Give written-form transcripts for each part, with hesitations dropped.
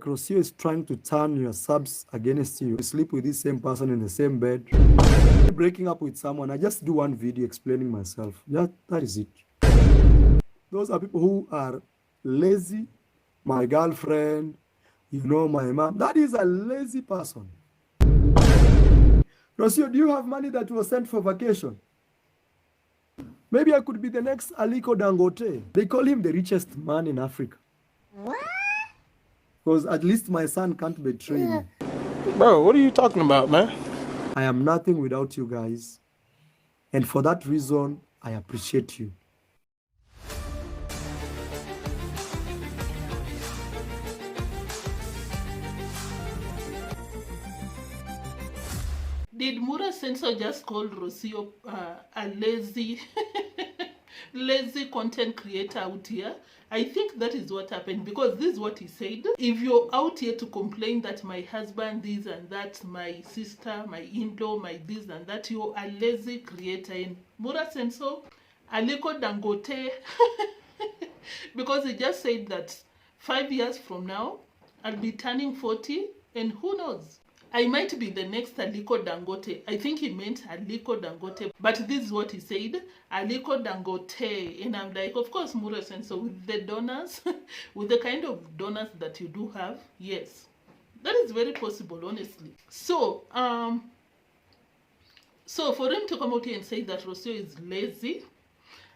Rocio is trying to turn your subs against you. You sleep with this same person in the same bed. Breaking up with someone. I just do one video explaining myself. That is it. Those are people who are lazy. My girlfriend, you know, my mom. That is a lazy person. Rocio, do you have money that was sent for vacation? Maybe I could be the next Aliko Dangote. They call him the richest man in Africa. What? Because at least my son can't betray me. Bro, what are you talking about, man? I am nothing without you guys. And for that reason, I appreciate you. Did Mura Censor just call Rocio a lazy lazy content creator out here? I think that is what happened, because this is what he said. If you're out here to complain that my husband this and that, my sister, my in-law, my this and that, you're a lazy creator. And Mura Censor, Aliko Dangote, because he just said that 5 years from now, I'll be turning 40, and who knows? I might be the next Aliko Dangote. I think he meant Aliko Dangote. But this is what he said. Aliko Dangote. And I'm like, of course, Mura Censor, with the donors, with the kind of donors that you do have, yes. That is very possible, honestly. So for him to come out here and say that Rocio is lazy,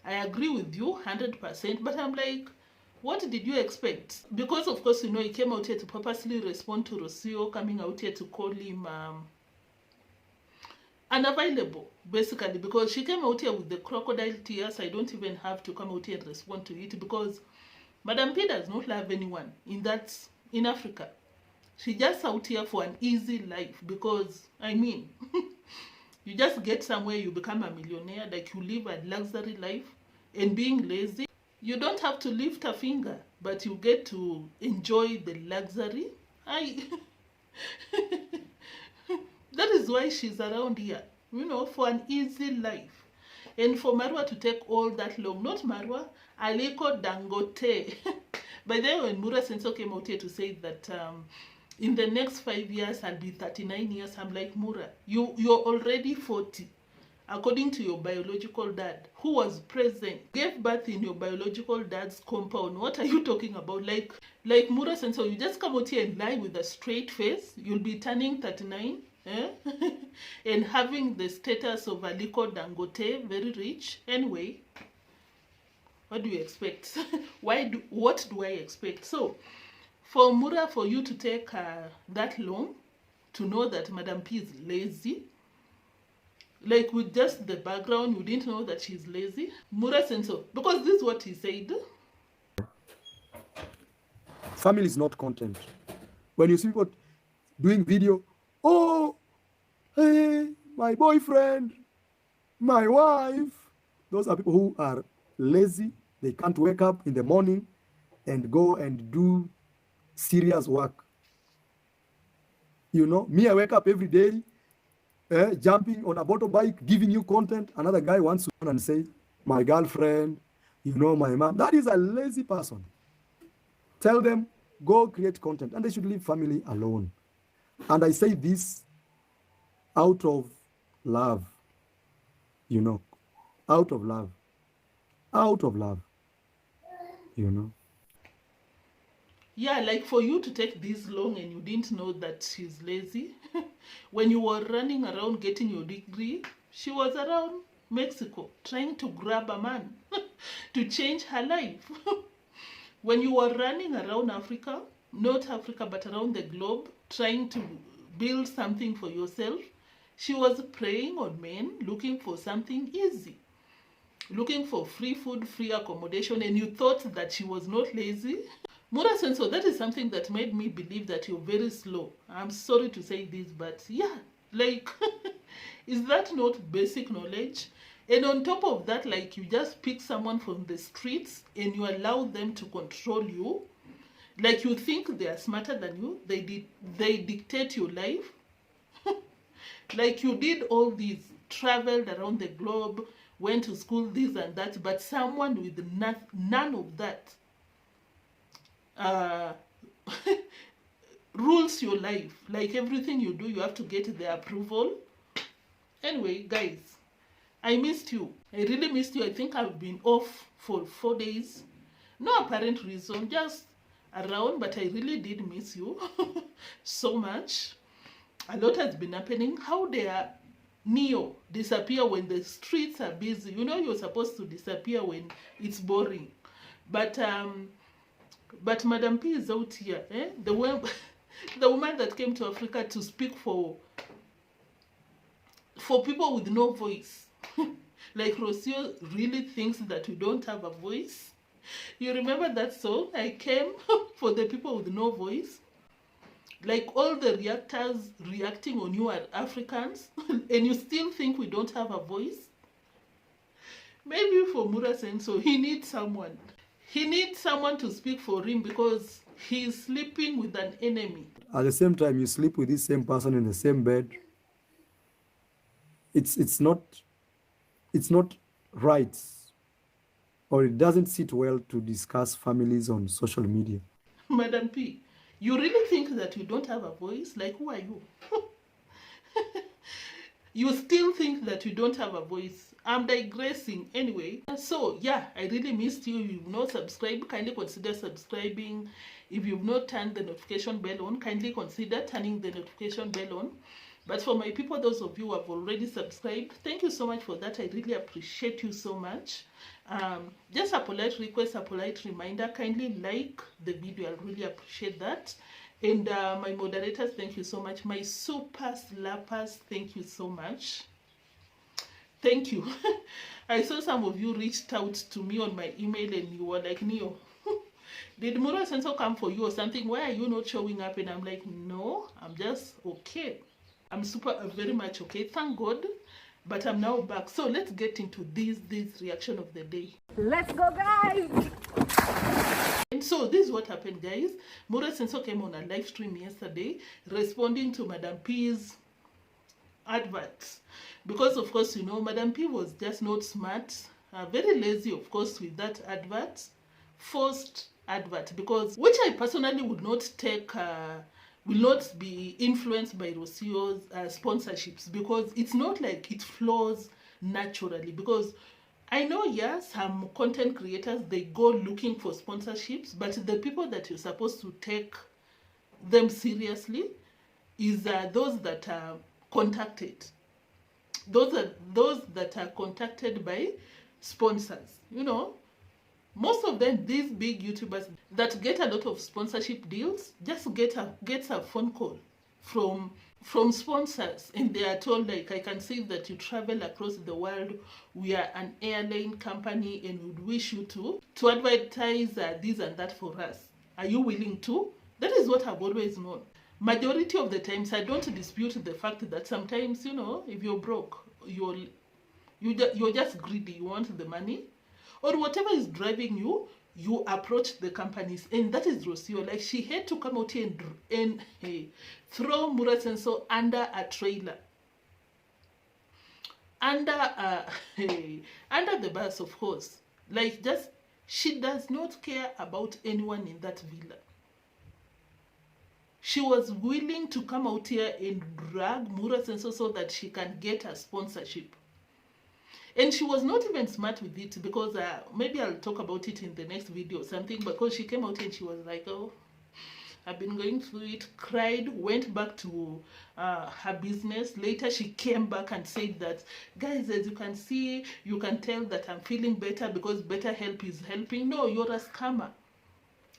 I agree with you 100%. But I'm like, what did you expect? Because, of course, you know, he came out here to purposely respond to Rocio, coming out here to call him unavailable, basically. Because she came out here with the crocodile tears. I don't even have to come out here and respond to it, because Madam P does not love anyone in Africa. She just out here for an easy life, because, I mean, you just get somewhere, you become a millionaire, like you live a luxury life, and being lazy, you don't have to lift a finger, but you get to enjoy the luxury. That is why she's around here, you know, for an easy life. And for Marwa to take all that long, not Marwa, Aliko Dangote. By the way, when Mura Censor came out here to say that in the next 5 years, I'll be 39 years, I'm like, Mura, you're already 40. According to your biological dad, who was present, gave birth in your biological dad's compound. What are you talking about? Like Mura Censor, you just come out here and lie with a straight face. You'll be turning 39, and having the status of Aliko Dangote, very rich. Anyway, what do you expect? What do I expect? So, for Mura, for you to take that long to know that Madam P is lazy, like with just the background, you didn't know that she's lazy. Mura Censor, because this is what he said. Family is not content. When you see people doing video, oh, hey, my boyfriend, my wife, those are people who are lazy. They can't wake up in the morning and go and do serious work. You know, me, I wake up every day, jumping on a motorbike, giving you content. Another guy wants to come and say, my girlfriend, you know, my mom. That is a lazy person. Tell them, go create content, and they should leave family alone. And I say this out of love, you know, out of love, you know. Yeah, like for you to take this long and you didn't know that she's lazy. When you were running around getting your degree, she was around Mexico trying to grab a man to change her life. When you were running around Africa, not Africa, but around the globe, trying to build something for yourself, she was preying on men, looking for something easy, looking for free food, free accommodation, and you thought that she was not lazy. Mura Censor, that is something that made me believe that you're very slow. I'm sorry to say this, but yeah, like, is that not basic knowledge? And on top of that, like, you just pick someone from the streets and you allow them to control you. Like, you think they are smarter than you. They dictate your life. Like, you did all these, traveled around the globe, went to school, this and that, but someone with none of that rules your life. Like everything you do, you have to get their approval. Anyway, guys, I missed you. I really missed you. I think I've been off for 4 days. No apparent reason, just around, but I really did miss you so much. A lot has been happening. How dare Neo disappear when the streets are busy? You know you're supposed to disappear when it's boring. But Madam P is out here, eh? The woman that came to Africa to speak for people with no voice. Like Rocio really thinks that we don't have a voice. You remember that song? I came for the people with no voice. Like all the reactors reacting on you are Africans, and you still think we don't have a voice? Maybe for Mura Senso, he needs someone. He needs someone to speak for him because he's sleeping with an enemy. At the same time, you sleep with this same person in the same bed. It's not right, or it doesn't sit well to discuss families on social media. Madam P, you really think that you don't have a voice? Like, who are you? You still think that you don't have a voice. I'm digressing anyway. So, yeah, I really missed you. If you've not subscribed, kindly consider subscribing. If you've not turned the notification bell on, kindly consider turning the notification bell on. But for my people, those of you who have already subscribed, thank you so much for that. I really appreciate you so much. Just a polite request, a polite reminder, kindly like the video. I really appreciate that. And my moderators, thank you so much. My super slappers, thank you so much. Thank you. I saw some of you reached out to me on my email and you were like, Neo, did Mura Senso come for you or something? Why are you not showing up? And I'm like, no, I'm just okay. I'm very much okay, thank God. But I'm now back. So let's get into this reaction of the day. Let's go, guys! And so this is what happened, guys. Mura Senso came on a live stream yesterday responding to Madam P's adverts. Because, of course, you know, Madam P was just not smart. Very lazy, of course, with that advert. Forced advert. Because, which I personally would not take... will not be influenced by Rocio's sponsorships, because it's not like it flows naturally. Because I know, yeah, some content creators, they go looking for sponsorships, but the people that you're supposed to take them seriously is those that are contacted. Those that are contacted by sponsors, you know. Most of them, these big YouTubers that get a lot of sponsorship deals, just get a phone call from sponsors, and they are told, like, I can see that you travel across the world. We are an airline company and would wish you to advertise this and that for us. Are you willing to? That is what I've always known. Majority of the times, I don't dispute the fact that sometimes, you know, if you're broke, you're just greedy, you want the money. Or whatever is driving you, you approach the companies. And that is Rocio. Like, she had to come out here and throw Mura Senso under a trailer. Under the bus, of course. Like, just, she does not care about anyone in that villa. She was willing to come out here and drag Mura Senso so that she can get a sponsorship. And she was not even smart with it, because maybe I'll talk about it in the next video or something, because she came out and she was like, oh, I've been going through it, cried, went back to her business. Later she came back and said that, guys, as you can see, you can tell that I'm feeling better because BetterHelp is helping. No, you're a scammer.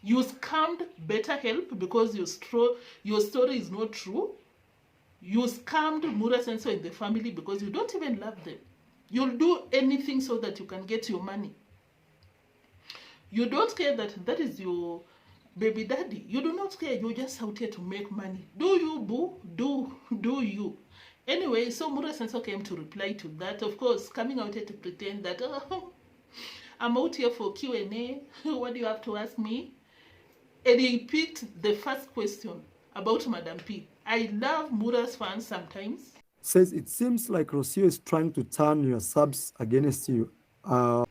You scammed BetterHelp because your story is not true. You scammed Mura Senso and the family because you don't even love them. You'll do anything so that you can get your money. You don't care that is your baby daddy. You do not care. You're just out here to make money. Do you, boo? Do you? Anyway, so Mura Senso came to reply to that. Of course, coming out here to pretend that, oh, I'm out here for Q&A. What do you have to ask me? And he picked the first question about Madam P. I love Mura's fans sometimes. Says it seems like Rocio is trying to turn your subs against you. Some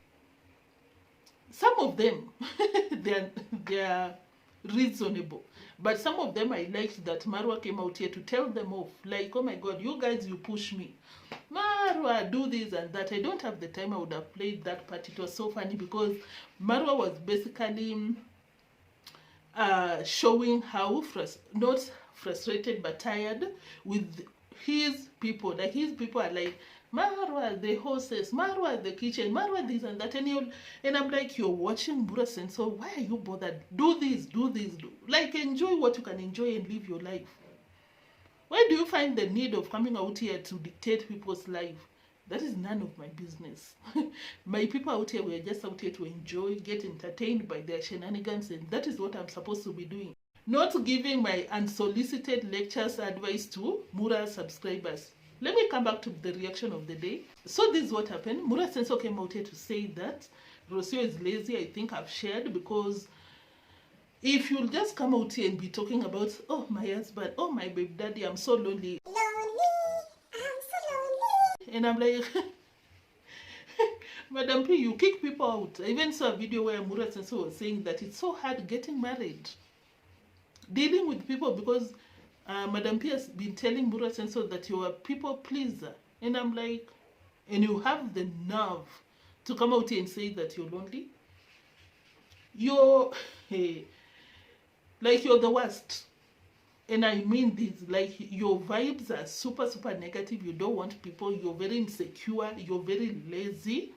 of them, they are reasonable. But some of them I liked that Marwa came out here to tell them off. Like, oh my God, you guys, you push me. Marwa, do this and that. I don't have the time. I would have played that part. It was so funny because Marwa was basically showing how not frustrated but tired with his people. Like, his people are like, Marwa, the horses, Marwa, the kitchen, Marwa, this and that. And I'm like, you're watching Mura, and so why are you bothered? Do this, do this. Like, enjoy what you can enjoy and live your life. Why do you find the need of coming out here to dictate people's life? That is none of my business. My people out here, we are just out here to enjoy, get entertained by their shenanigans, and that is what I'm supposed to be doing. Not giving my unsolicited lectures advice to Mura subscribers. Let me come back to the reaction of the day. So this is what happened. Mura Senso came out here to say that Rocio is lazy. I think I've shared, because if you'll just come out here and be talking about, oh, my husband, oh, my baby daddy, I'm so lonely. I'm so lonely. And I'm like, Madam P, you kick people out. I even saw a video where Mura Senso was saying that it's so hard getting married, dealing with people, because Madam P has been telling Mura Senso that you're a people pleaser. And I'm like, and you have the nerve to come out here and say that you're lonely? You're, hey, like, you're the worst. And I mean this, like, your vibes are super, super negative. You don't want people. You're very insecure. You're very lazy.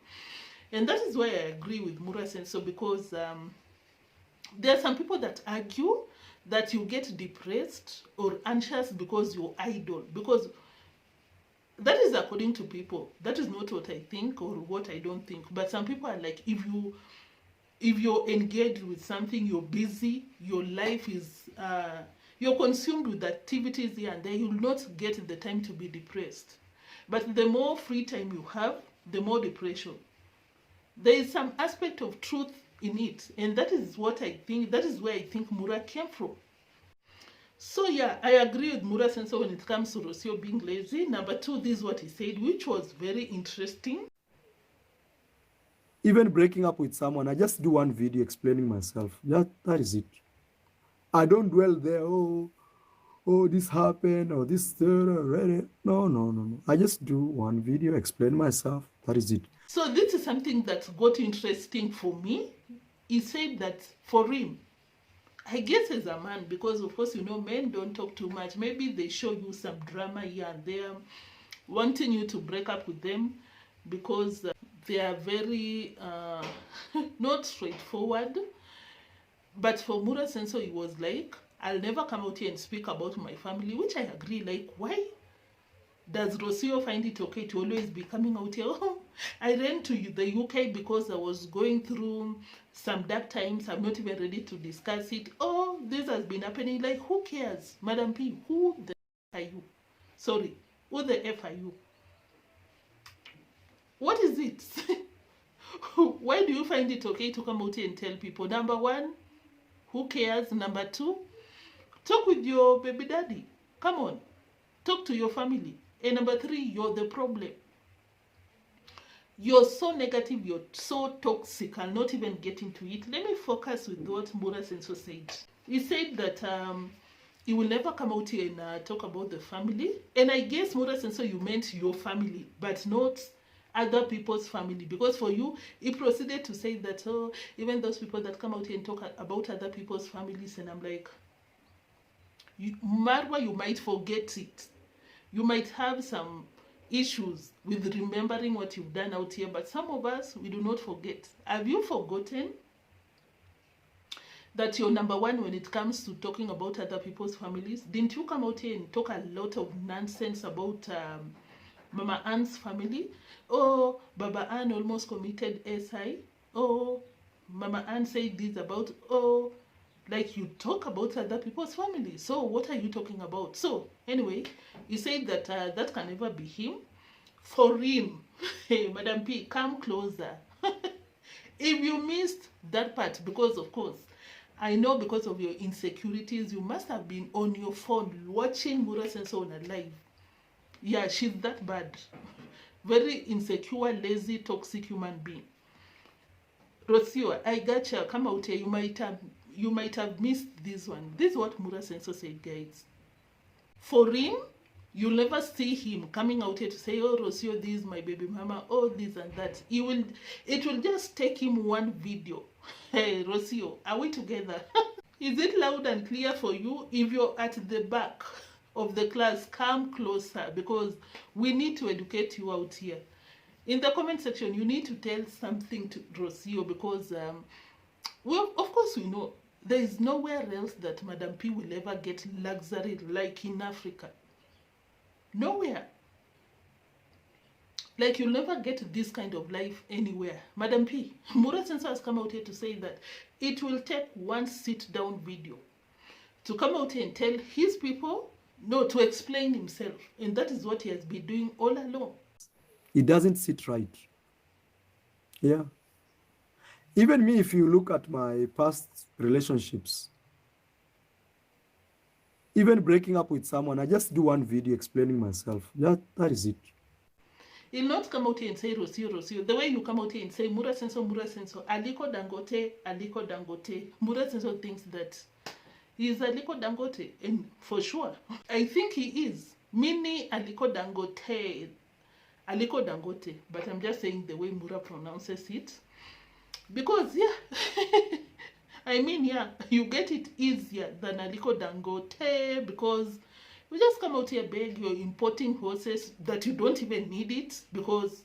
And that is why I agree with Mura Senso, because there are some people that argue that you get depressed or anxious because you're idle. Because that is according to people. That is not what I think or what I don't think. But some people are like, if you're engaged with something, you're busy, your life is, you're consumed with activities here and there, you'll not get the time to be depressed. But the more free time you have, the more depression. There is some aspect of truth in it, and that is what I think, that is where I think Mura came from. So yeah, I agree with Mura Senso when it comes to Rocio being lazy. Number two, this is what he said, which was very interesting. Even breaking up with someone, I just do one video explaining myself. That is it. I don't dwell there, oh, this happened, or this, no. I just do one video, explain myself. That is it. So this is something that got interesting for me. He said that for him, I guess as a man, because of course, you know, men don't talk too much. Maybe they show you some drama here and there, wanting you to break up with them because they are very not straightforward. But for Mura Senso, it was like, I'll never come out here and speak about my family, which I agree. Like, why does Rocio find it okay to always be coming out here? Oh, I ran to the UK because I was going through some dark times. I'm not even ready to discuss it. Oh, this has been happening. Like, who cares? Madam P, who the F are you? Sorry, who the F are you? What is it? Why do you find it okay to come out here and tell people? Number one, who cares? Number two, talk with your baby daddy. Come on, talk to your family. And number three, you're the problem. You're so negative, you're so toxic. I'll not even get into it. Let me focus with what Mura Senso said. He said that he will never come out here and talk about the family. And I guess, Mura Senso, you meant your family, but not other people's family. Because for you, he proceeded to say that, oh, even those people that come out here and talk about other people's families. And I'm like, Marwa, you might forget it. You might have some issues with remembering what you've done out here, but some of us, we do not forget. Have you forgotten that you're number one when it comes to talking about other people's families? Didn't you come out here and talk a lot of nonsense about Mama Ann's family? Oh, Baba Ann almost committed SI. Oh, Mama Ann said this about, oh, like, you talk about other people's family. So what are you talking about? So anyway, he said that that can never be him. For him, hey, Madam P, come closer. If you missed that part, because of course, I know because of your insecurities, you must have been on your phone watching Mura Senso on a live. Yeah, she's that bad. Very insecure, lazy, toxic human being. Rocio, I gotcha. Come out here. You might have, you might have missed this one. This is what Mura Senso said, guys. For him, you'll never see him coming out here to say, oh, Rocio, this is my baby mama, oh, this and that. It will just take him one video. Hey, Rocio, are we together? Is it loud and clear for you? If you're at the back of the class, come closer, because we need to educate you out here. In the comment section, you need to tell something to Rocio, because, well, of course we know there is nowhere else that Madam P will ever get luxury like in Africa. Nowhere. Like, you'll never get this kind of life anywhere. Madam P, Mura Senso has come out here to say that it will take one sit-down video to come out here and tell his people, no, to explain himself. And that is what he has been doing all along. It doesn't sit right. Yeah. Even me, if you look at my past relationships, even breaking up with someone, I just do one video explaining myself. That is it. He'll not come out here and say, Rocio, Rocio. The way you come out here and say, Mura Senso, Aliko Dangote, Aliko Dangote. Mura Senso thinks that he is Aliko Dangote. And for sure, I think he is. Mini Aliko Dangote. Aliko Dangote. But I'm just saying the way Mura pronounces it. Because, yeah, I mean, yeah, you get it easier than Aliko Dangote, because you just come out here beg, you're importing horses that you don't even need it, because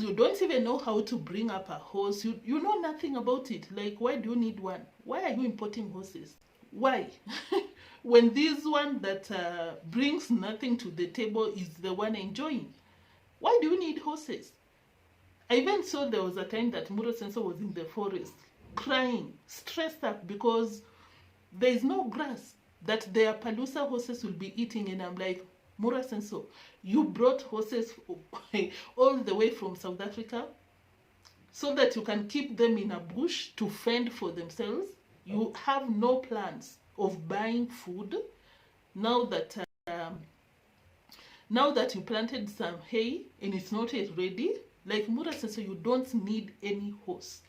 you don't even know how to bring up a horse. You know nothing about it. Like, why do you need one? Why are you importing horses? Why? When this one that brings nothing to the table is the one enjoying. Why do you need horses? I even saw there was a time that Mura Senso was in the forest crying, stressed up, because there is no grass that their Palusa horses will be eating. And I'm like, Mura Senso, you brought horses all the way from South Africa so that you can keep them in a bush to fend for themselves. You have no plans of buying food now that you planted some hay and it's not yet ready. Like Mura Senso, you don't need any horse.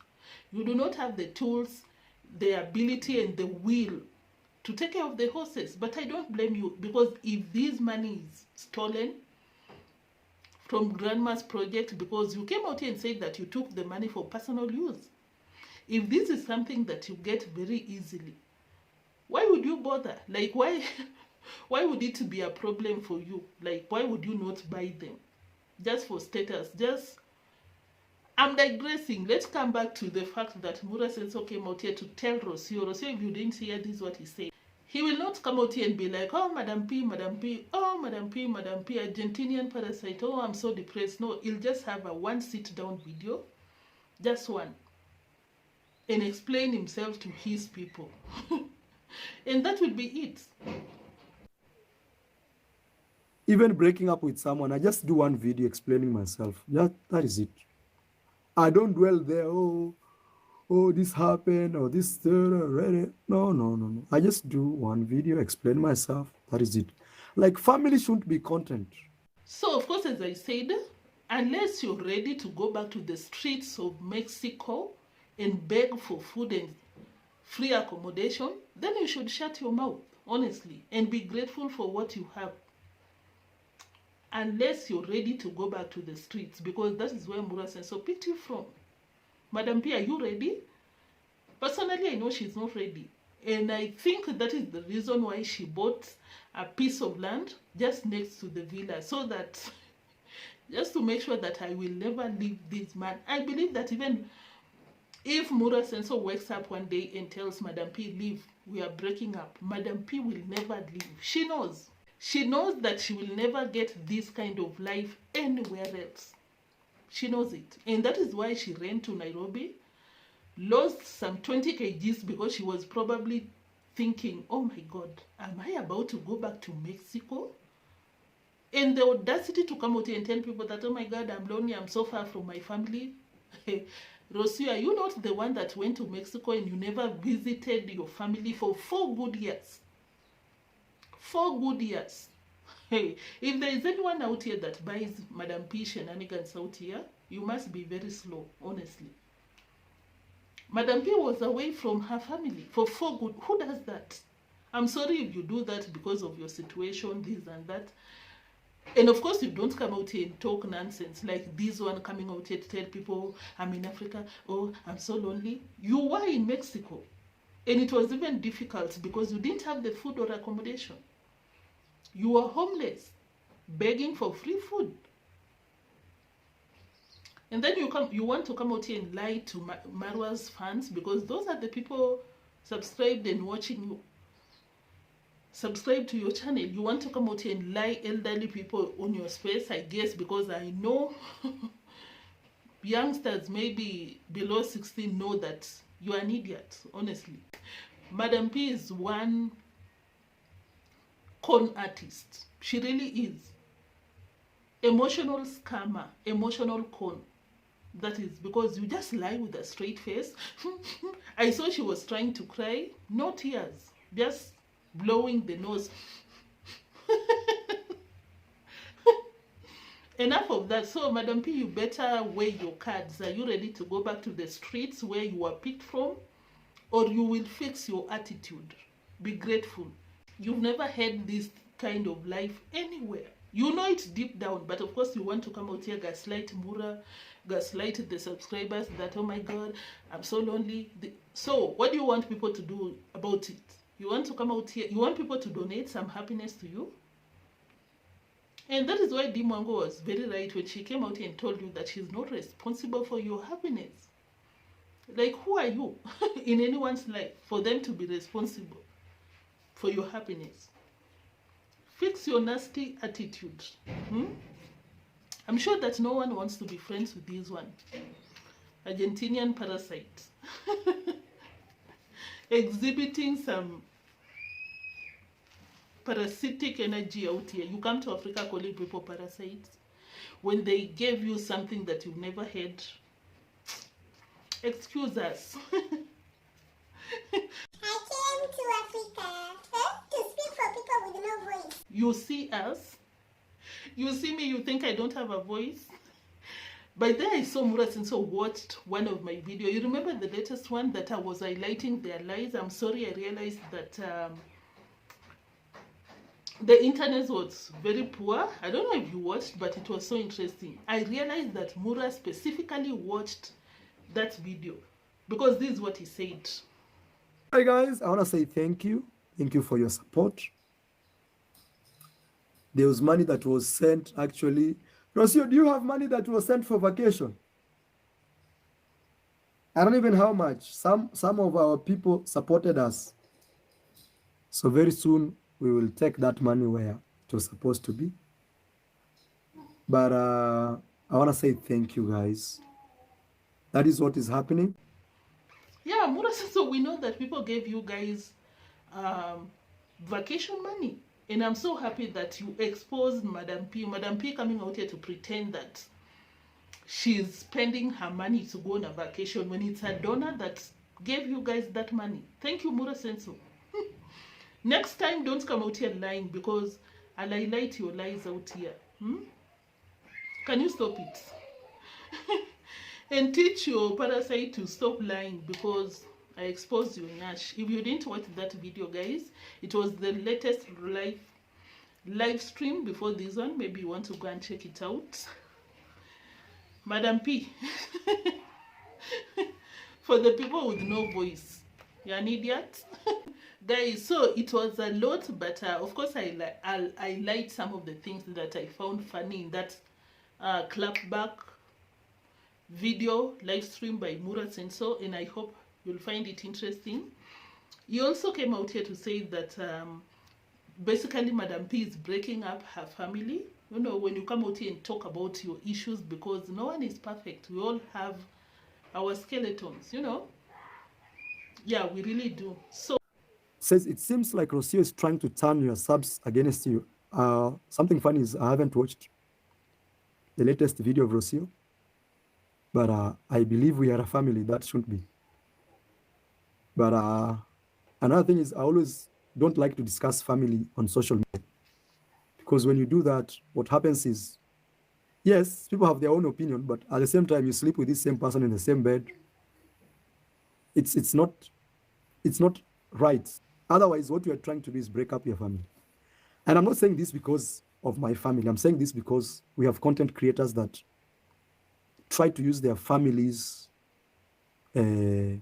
You do not have the tools, the ability, and the will to take care of the horses. But I don't blame you, because if this money is stolen from grandma's project, because you came out here and said that you took the money for personal use, if this is something that you get very easily, why would you bother? Like, why would it be a problem for you? Like, why would you not buy them? Just for status, I'm digressing. Let's come back to the fact that Mura Senso came out here to tell Rocio. Rocio, if you didn't hear this is what he said. He will not come out here and be like, oh, Madam P, oh, Madam P, Argentinian parasite, oh, I'm so depressed. No, he'll just have a one sit-down video, just one, and explain himself to his people. And that will be it. Even breaking up with someone, I just do one video explaining myself. That is it. I don't dwell there, oh, this happened, or this, no. I just do one video, explain myself. That is it. Like, family shouldn't be content. So, of course, as I said, unless you're ready to go back to the streets of Mexico and beg for food and free accommodation, then you should shut your mouth, honestly, and be grateful for what you have. Unless you're ready to go back to the streets, because that is where Mura Senso picked you from. Madam P, are you ready? Personally, I know she's not ready. And I think that is the reason why she bought a piece of land just next to the villa, so that, just to make sure that I will never leave this man. I believe that even if Mura Senso wakes up one day and tells Madam P, leave, we are breaking up, Madam P will never leave. She knows. She knows that she will never get this kind of life anywhere else. She knows it. And that is why she ran to Nairobi, lost some 20 kgs, because she was probably thinking, oh my God, am I about to go back to Mexico? And the audacity to come out here and tell people that, oh my God, I'm lonely, I'm so far from my family. Rocio, are you not the one that went to Mexico and you never visited your family for 4 good years? 4 good years. Hey, if there is anyone out here that buys Madam P shenanigans out here, you must be very slow, honestly. Madam P was away from her family for 4 good. Who does that? I'm sorry if you do that because of your situation, this and that. And of course, you don't come out here and talk nonsense like this one coming out here to tell people, I'm in Africa, oh, I'm so lonely. You were in Mexico. And it was even difficult because you didn't have the food or accommodation. You were homeless, begging for free food. And then you want to come out here and lie to Marwa's fans because those are the people subscribed and watching you. Subscribe to your channel. You want to come out here and lie elderly people on your space, I guess, because I know youngsters maybe below 16 know that you are an idiot, honestly. Madam P is one con artist. She really is. Emotional scammer, emotional con. That is because you just lie with a straight face. I saw she was trying to cry. No tears. Just blowing the nose. Enough of that. So, Madam P, you better weigh your cards. Are you ready to go back to the streets where you were picked from? Or you will fix your attitude. Be grateful. You've never had this kind of life anywhere. You know it deep down, but of course you want to come out here, gaslight Mura, gaslight the subscribers that, oh my God, I'm so lonely. So what do you want people to do about it? You want to come out here, you want people to donate some happiness to you? And that is why deemwango was very right when she came out here and told you that she's not responsible for your happiness. Like, who are you in anyone's life for them to be responsible for your happiness? Fix your nasty attitude. I'm sure that no one wants to be friends with this one. Argentinian parasite. Exhibiting some parasitic energy out here. You come to Africa calling people parasites. When they gave you something that you've never had, excuse us. I came to Africa to speak for people with no voice. You see us, you see me, you think I don't have a voice? By then I saw Mura since I watched one of my videos. You remember the latest one that I was highlighting their lies? I'm sorry, I realized that the internet was very poor. I don't know if you watched, but it was so interesting. I realized that Mura specifically watched that video because this is what he said. Hi guys, I want to say thank you. Thank you for your support. There was money that was sent actually. Rocio, do you have money that was sent for vacation? I don't even know how much. Some of our people supported us. So very soon we will take that money where it was supposed to be. But I want to say thank you guys. That is what is happening. Yeah, Mura, so we know that people gave you guys vacation money. And I'm so happy that you exposed Madam P. Madam P coming out here to pretend that she's spending her money to go on a vacation when it's a donor that gave you guys that money. Thank you, Mura Senso. Next time, don't come out here lying because I'll highlight your lies out here. Can you stop it? And teach your parasite to stop lying because I exposed your Nash. If you didn't watch that video, guys, it was the latest live stream before this one. Maybe you want to go and check it out. Madam P. For the people with no voice, you're an idiot. Guys, so it was a lot, but of course I liked some of the things that I found funny in that clapback video live stream by Mura Senso, and I hope you'll find it interesting. He also came out here to say that basically Madam P is breaking up her family. You know, when you come out here and talk about your issues, because no one is perfect. We all have our skeletons, you know. Yeah, we really do. So Says it seems like Rocio is trying to turn your subs against you. Something funny is I haven't watched the latest video of Rocio, but I believe we are a family. That shouldn't be. But another thing is I always don't like to discuss family on social media, because when you do that, what happens is, yes, people have their own opinion, but at the same time, you sleep with this same person in the same bed. It's not right. Otherwise, what you are trying to do is break up your family. And I'm not saying this because of my family. I'm saying this because we have content creators that try to use their families as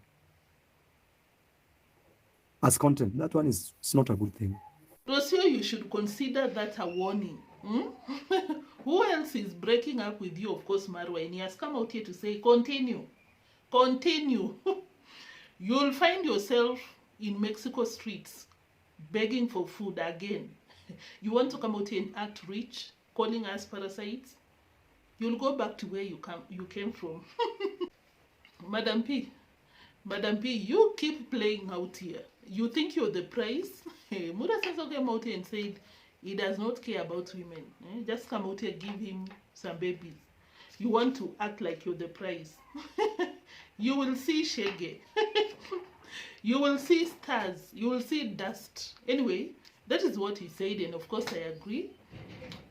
content. That one is, it's not a good thing. Rocio, you should consider that a warning. Who else is breaking up with you? Of course, Marwa. And he has come out here to say, continue. Continue. You'll find yourself in Mexico streets begging for food again. You want to come out here and act rich, calling us parasites? You'll go back to where you came from. Madam P, you keep playing out here. You think you're the prize? Mura Senso came out here and said he does not care about women. Just come out here, give him some babies. You want to act like you're the prize. You will see shege. You will see stars. You will see dust. Anyway, that is what he said, and of course I agree.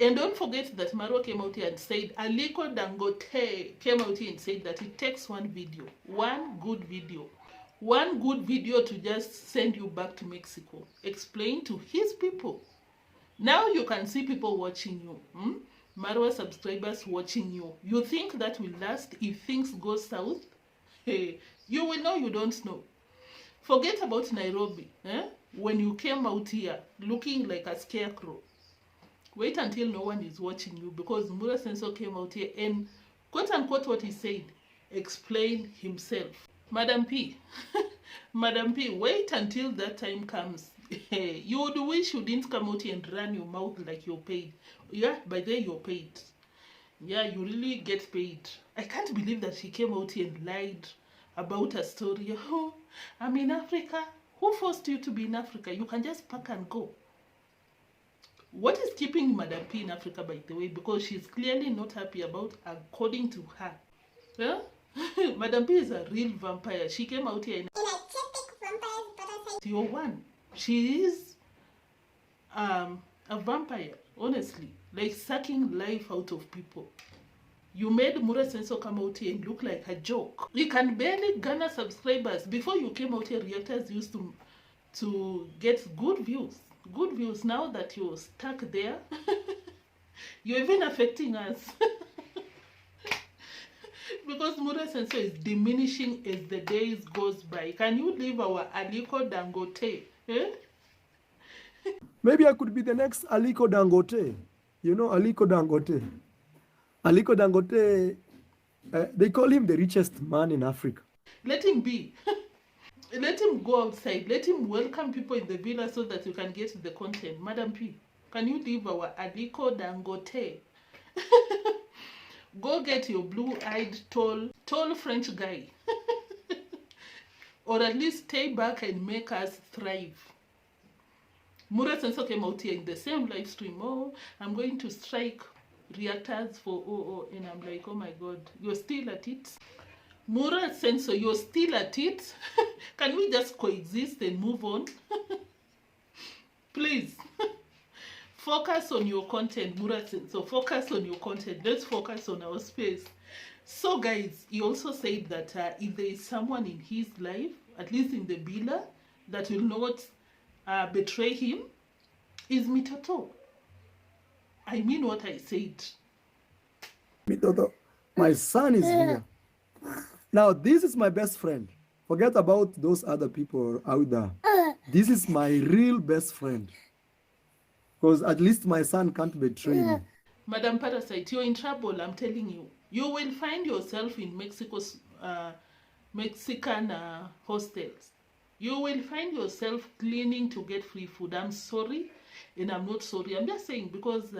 And don't forget that Marwa came out here and said, Aliko Dangote came out here and said that it takes one good video to just send you back to Mexico. Explain to his people. Now you can see people watching you. Marwa subscribers watching you. You think that will last if things go south? Hey, you will know you don't know. Forget about Nairobi. When you came out here looking like a scarecrow. Wait until no one is watching you, because Mura Senso came out here and quote unquote what he said, explain himself. Madam P, wait until that time comes. You would wish you didn't come out here and run your mouth like you're paid. Yeah, by then you're paid. Yeah, you really get paid. I can't believe that she came out here and lied about a story. Oh, I'm in Africa. Who forced you to be in Africa? You can just pack and go. What is keeping Madam P in Africa, by the way? Because she's clearly not happy about, according to her. Yeah? Madam P is a real vampire. She came out here and you're one. She is a vampire, honestly. Like sucking life out of people. You made Mura Senso come out here and look like a joke. You can barely garner subscribers. Before you came out here, reactors used to get good views. Good views. Now that you're stuck there, you're even affecting us. Because Mura Senso is diminishing as the days goes by. Can you leave our Aliko Dangote? Maybe I could be the next Aliko Dangote. You know Aliko Dangote. Aliko Dangote, they call him the richest man in Africa. Let him be. Let him go outside. Let him welcome people in the villa so that you can get the content. Madam P, can you leave our Aliko Dangote? Go get your blue-eyed, tall French guy. Or at least stay back and make us thrive. Mura Senso came out here in the same live stream. Oh, I'm going to strike reactors for and I'm like, oh my God, you're still at it? Mura Senso, you're still at it? Can we just coexist and move on? Please. Focus on your content, Mura Senso. Focus on your content. Let's focus on our space. So guys, he also said that if there is someone in his life, at least in the villa, that will not betray him, is Mitoto. I mean what I said. Mitoto, my son is here. Now, this is my best friend. Forget about those other people out there. This is my real best friend. Because at least my son can't betray me. Madam Parasite, you're in trouble, I'm telling you. You will find yourself in Mexico's Mexican hostels. You will find yourself cleaning to get free food. I'm sorry, and I'm not sorry. I'm just saying because,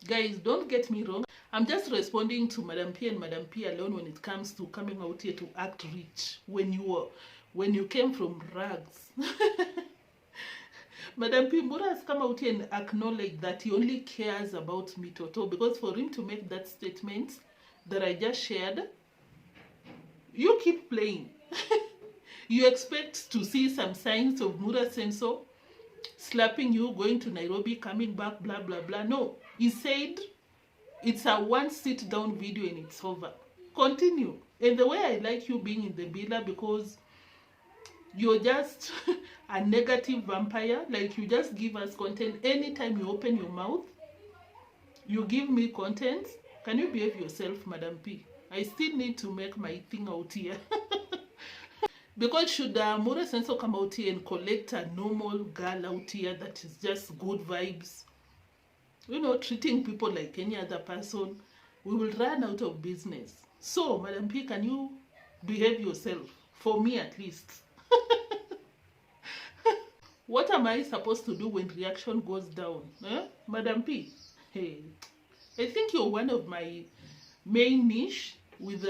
guys, don't get me wrong. I'm just responding to Madam P and Madam P alone when it comes to coming out here to act rich. When you came from rags. Madam P, Mura has come out here and acknowledged that he only cares about Mitoto, because for him to make that statement that I just shared, you keep playing. You expect to see some signs of Mura Senso slapping you, going to Nairobi, coming back, blah, blah, blah. No, he said it's a one sit-down video and it's over. Continue. And the way I like you being in the villa, because you're just a negative vampire. Like, you just give us content anytime you open your mouth. You give me content. Can you behave yourself, Madam P? I still need to make my thing out here. Because should Mura Senso come out here and collect a normal girl out here that is just good vibes, you know, treating people like any other person, we will run out of business. So, Madam P, can you behave yourself? For me, at least. What am I supposed to do when reaction goes down? Madam P? Hey, I think you're one of my main niche with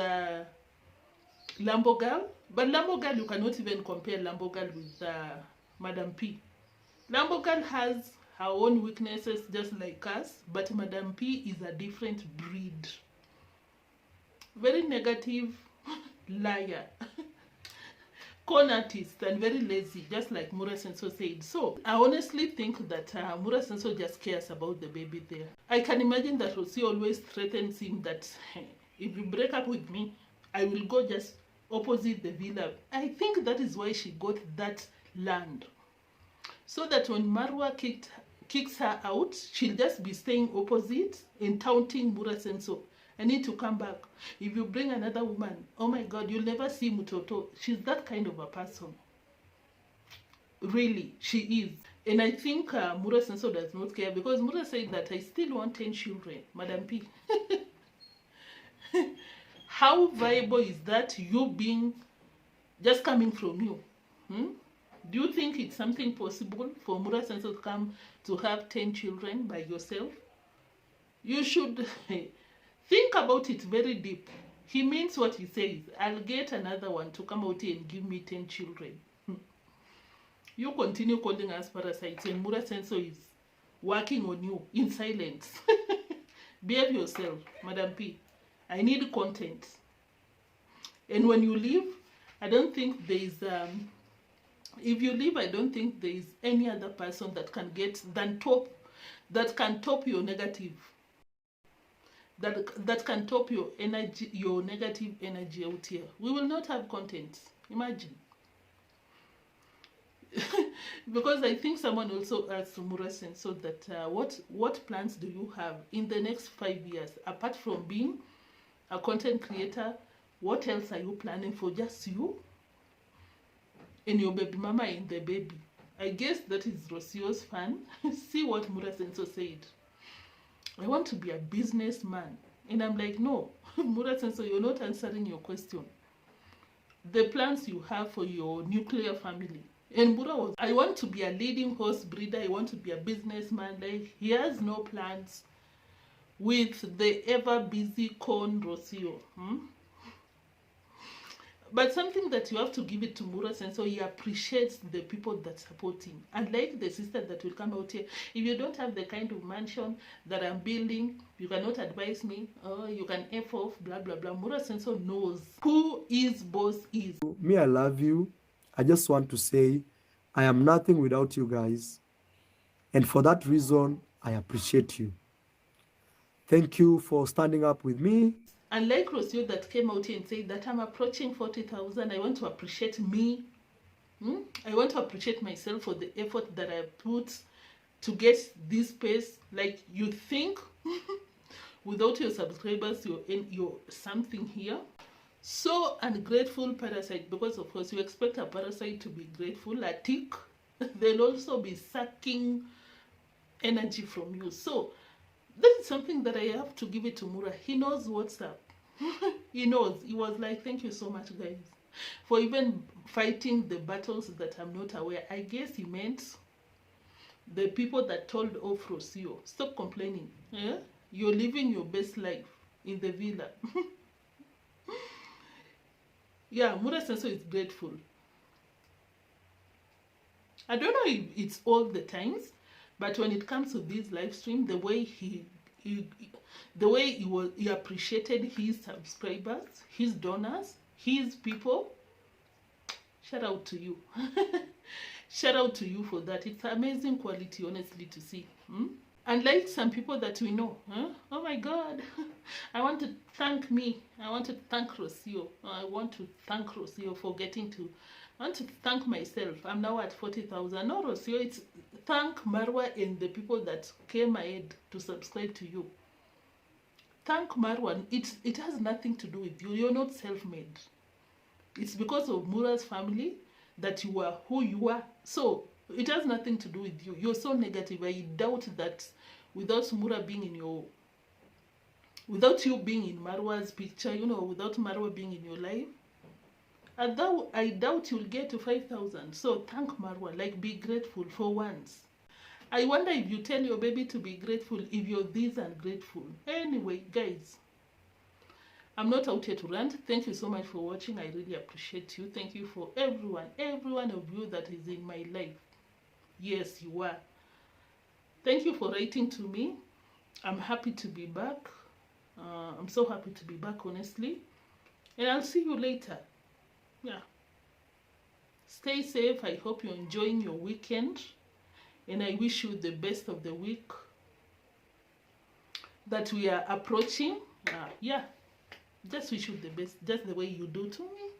Lambo Girl. But Lambo Girl, you cannot even compare Lambo Girl with Madam P. Lambo Girl has her own weaknesses just like us, but Madam P is a different breed. Very negative, liar, con artist, and very lazy, just like Mura Senso said. So, I honestly think that Mura Senso just cares about the baby there. I can imagine that Rocio always threatens him that, hey, if you break up with me, I will go just opposite the villa. I think that is why she got that land. So that when Marwa kicks her out, she'll just be staying opposite and taunting Mura Senso. I need to come back. If you bring another woman, oh my God, you'll never see Mutoto. She's that kind of a person. Really, she is. And I think Mura Senso does not care, because Mura said that I still want 10 children, Madam P. How viable is that, you being just coming from you? Do you think it's something possible for Mura Senso to come to have 10 children by yourself? You should think about it very deep. He means what he says. I'll get another one to come out here and give me 10 children. You continue calling us parasites, and Mura Senso is working on you in silence. Behave yourself, Madam P. I need content. And when you leave, I don't think there is if you leave, I don't think there is any other person that can top your negative, that can top your energy, your negative energy out here. We will not have content. Imagine. Because I think someone also asked Mura Senso that what plans do you have in the next 5 years, apart from being a content creator? What else are you planning for just you and your baby mama and the baby? I guess that is Rocio's fan. See what Mura Senso said. I want to be a businessman. And I'm like, no, Mura Senso, you're not answering your question. The plans you have for your nuclear family. And Mura was, I want to be a leading horse breeder. I want to be a businessman. Like, he has no plans with the ever busy con Rocio. But something that you have to give it to Mura Senso, he appreciates the people that support him. Unlike the sister that will come out here, if you don't have the kind of mansion that I'm building, you cannot advise me, oh, you can F off, blah, blah, blah. Mura Senso knows who his boss is. Me, I love you. I just want to say, I am nothing without you guys. And for that reason, I appreciate you. Thank you for standing up with me. Unlike Rocio that came out here and said that I'm approaching 40,000, I want to appreciate me. I want to appreciate myself for the effort that I put to get this pace. Like, you think without your subscribers, you're something here. So ungrateful parasite, because of course you expect a parasite to be grateful, a tick. They'll also be sucking energy from you. So that is something that I have to give it to Mura. He knows what's up. He knows. He was like, thank you so much, guys, for even fighting the battles that I'm not aware. I guess he meant the people that told off Rocio, stop complaining. Yeah? You're living your best life in the villa. Yeah, Mura Senso is grateful. I don't know if it's all the times, but when it comes to this live stream, the way he appreciated his subscribers, his donors, his people, shout out to you. Shout out to you for that. It's amazing quality, honestly, to see. Unlike some people that we know, oh my God, I want to thank Rocio. I want to thank Rocio for getting to I want to thank myself. I'm now at 40,000. No, Rocio, it's thank Marwa and the people that came ahead to subscribe to you. Thank Marwa. It has nothing to do with you. You're not self-made. It's because of Mura's family that you are who you are. So it has nothing to do with you. You're so negative. I doubt that without Mura being in your, without you being in Marwa's picture, you know, without Marwa being in your life, I doubt you'll get to 5,000. So thank Marwa. Like, be grateful for once. I wonder if you tell your baby to be grateful if you're this ungrateful. Anyway, guys, I'm not out here to rant. Thank you so much for watching. I really appreciate you. Thank you for every one of you that is in my life. Yes, you are. Thank you for writing to me. I'm happy to be back. I'm so happy to be back, honestly. And I'll see you later. Yeah. Stay safe. I hope you're enjoying your weekend. And I wish you the best of the week that we are approaching. Yeah. Just wish you the best. Just the way you do to me.